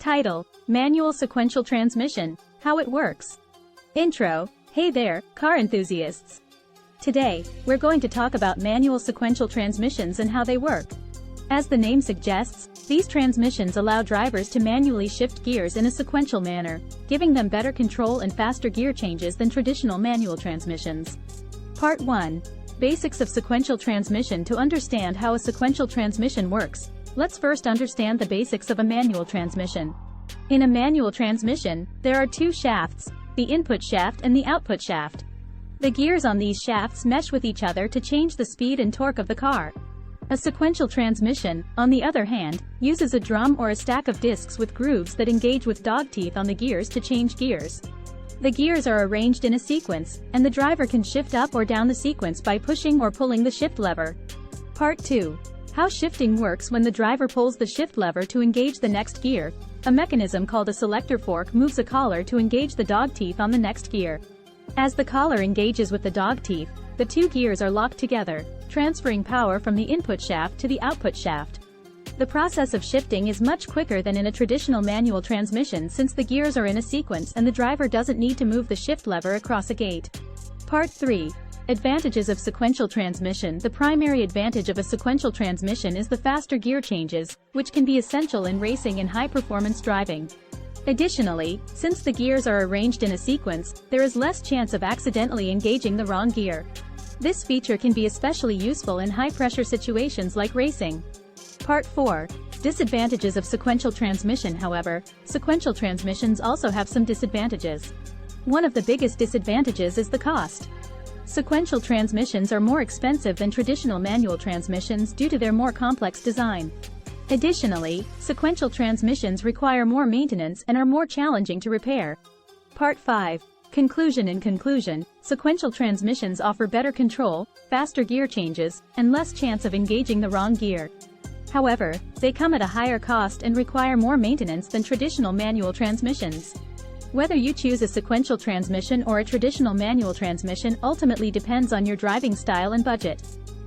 Title: Manual Sequential Transmission, How It Works. Intro: Hey there, car enthusiasts. Today, we're going to talk about manual sequential transmissions and how they work. As the name suggests, these transmissions allow drivers to manually shift gears in a sequential manner, giving them better control and faster gear changes than traditional manual transmissions. Part 1. Basics of sequential transmission. To understand how a sequential transmission works, let's first understand the basics of a manual transmission. In a manual transmission, there are two shafts, the input shaft and the output shaft. The gears on these shafts mesh with each other to change the speed and torque of the car. A sequential transmission, on the other hand, uses a drum or a stack of discs with grooves that engage with dog teeth on the gears to change gears. The gears are arranged in a sequence, and the driver can shift up or down the sequence by pushing or pulling the shift lever. Part 2. How shifting works. When the driver pulls the shift lever to engage the next gear, a mechanism called a selector fork moves a collar to engage the dog teeth on the next gear. As the collar engages with the dog teeth, the two gears are locked together, transferring power from the input shaft to the output shaft. The process of shifting is much quicker than in a traditional manual transmission since the gears are in a sequence and the driver doesn't need to move the shift lever across a gate. Part 3. Advantages of sequential transmission. The primary advantage of a sequential transmission is the faster gear changes, which can be essential in racing and high-performance driving. Additionally, since the gears are arranged in a sequence, there is less chance of accidentally engaging the wrong gear. This feature can be especially useful in high-pressure situations like racing. Part 4. Disadvantages of sequential transmission. However, sequential transmissions also have some disadvantages. One of the biggest disadvantages is the cost. Sequential transmissions are more expensive than traditional manual transmissions due to their more complex design. Additionally, sequential transmissions require more maintenance and are more challenging to repair. Part 5. Conclusion. In conclusion, sequential transmissions offer better control, faster gear changes, and less chance of engaging the wrong gear. However, they come at a higher cost and require more maintenance than traditional manual transmissions. Whether you choose a sequential transmission or a traditional manual transmission ultimately depends on your driving style and budget.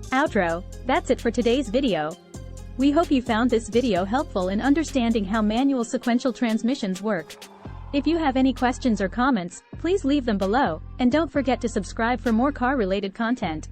Outro. That's it for today's video. We hope you found this video helpful in understanding how manual sequential transmissions work. If you have any questions or comments, please leave them below, and don't forget to subscribe for more car-related content.